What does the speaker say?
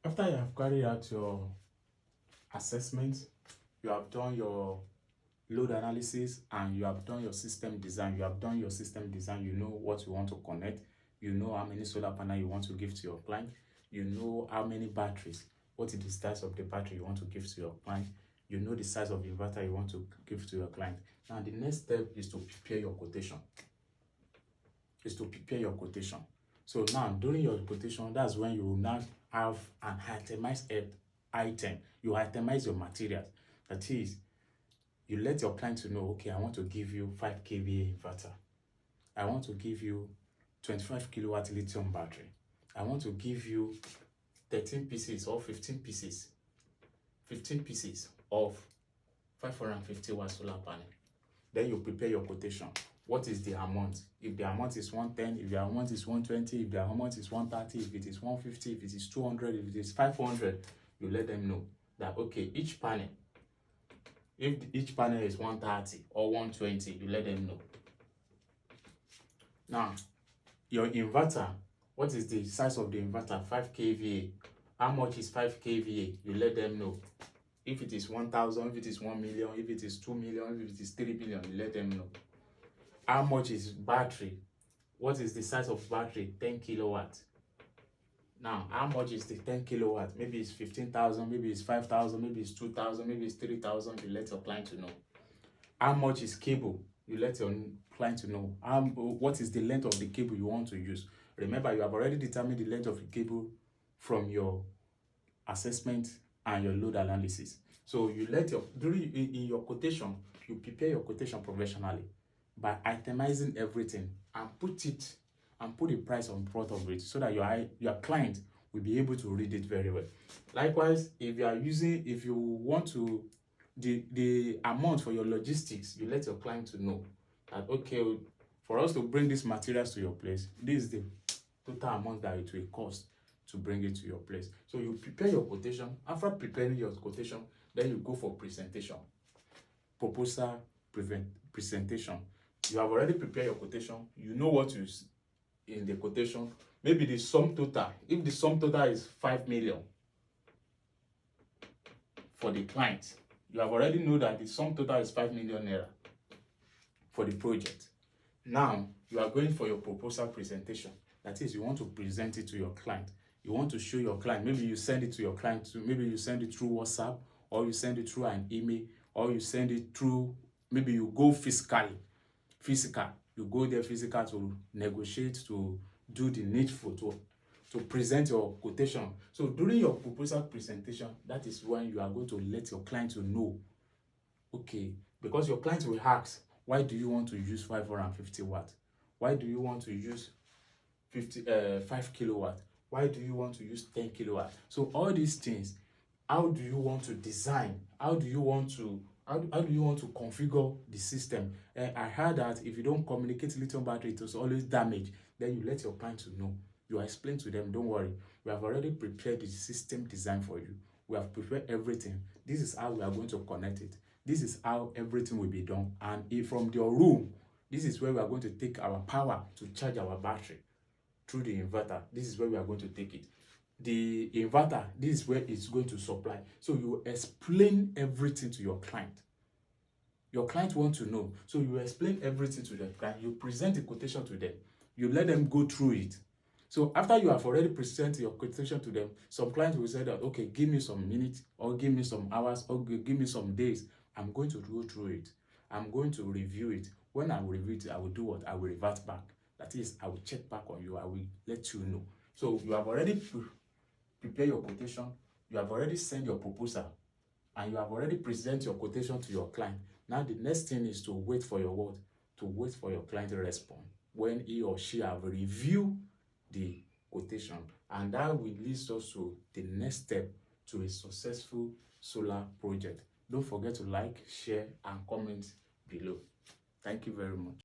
After you have carried out your assessment, you have done your load analysis, and you have done your system design. You have done your system design. You know what you want to connect. You know how many solar panels you want to give to your client. You know how many batteries, what is the size of the battery you want to give to your client. You know the size of the inverter you want to give to your client. Now, the next step is to prepare your quotation. So now, during your quotation, that's when you will now have an itemized item. You itemize your materials. That is, you let your client to know, okay, I want to give you 5 kVA inverter. I want to give you 25 kilowatt lithium battery. I want to give you 13 pieces or 15 pieces of 550 watt solar panel. Then you prepare your quotation. What is the amount? If the amount is 110, if the amount is 120, if the amount is 130, if it is 150, if it is 200, if it is 500, you let them know that, okay, each panel, if each panel is 130 or 120, you let them know. Now, your inverter, what is the size of the inverter? 5 kVA. How much is 5 kVA? You let them know. If it is 1,000, if it is 1 million, if it is 2 million, if it is 3 billion, you let them know. How much is battery? What is the size of battery? 10 kilowatt. Now, how much is the 10 kilowatt? Maybe it's 15,000, maybe it's 5,000, maybe it's 2,000, maybe it's 3,000. You let your client to know. How much is cable? You let your client to know. What is the length of the cable you want to use? Remember, you have already determined the length of the cable from your assessment and your load analysis. So you let in your quotation, you prepare your quotation professionally by itemizing everything and put the price on front of it, so that your client will be able to read it very well. Likewise, if you want to the amount for your logistics, you let your client to know that, okay, for us to bring these materials to your place, this is the total amount that it will cost to bring it to your place. So you prepare your quotation. After preparing your quotation, then you go for presentation, proposal presentation. You have already prepared your quotation. You know what is in the quotation. Maybe the sum total, if the sum total is 5 million for the client, you have already know that the sum total is 5 million naira for the project. Now, you are going for your proposal presentation. That is, you want to present it to your client. You want to show your client. Maybe you send it to your client, maybe you send it through WhatsApp, or you send it through an email, or you send it through, maybe you go physical. You go there physical to negotiate, to do the needful, to present your quotation. So during your proposal presentation, that is when you are going to let your client to know, okay, because your client will ask, why do you want to use 550 watt? Why do you want to use 5 kilowatt? Why do you want to use 10 kilowatt? So all these things, how do you want to design? How do you want to configure the system? I heard that if you don't communicate lithium battery, it was always damaged. Then you let your client to know. You explain to them, don't worry, we have already prepared the system design for you. We have prepared everything. This is how we are going to connect it. This is how everything will be done. And if from your room, this is where we are going to take our power to charge our battery through the inverter. This is where we are going to take it. The inverter, this is where it's going to supply. So you explain everything to your client. Your client wants to know. So you explain everything to the client. You present the quotation to them. You let them go through it. So after you have already presented your quotation to them, some clients will say that, okay, give me some minutes, or give me some hours, or give me some days. I'm going to go through it. I'm going to review it. When I will review it, I will do what? I will revert back. That is, I will check back on you. I will let you know. So you have already prepared your quotation. You have already sent your proposal, and you have already presented your quotation to your client. Now the next thing is to wait for your word, to wait for your client to respond when he or she have reviewed the quotation, and that will lead us to the next step to a successful solar project. Don't forget to like, share, and comment below. Thank you very much.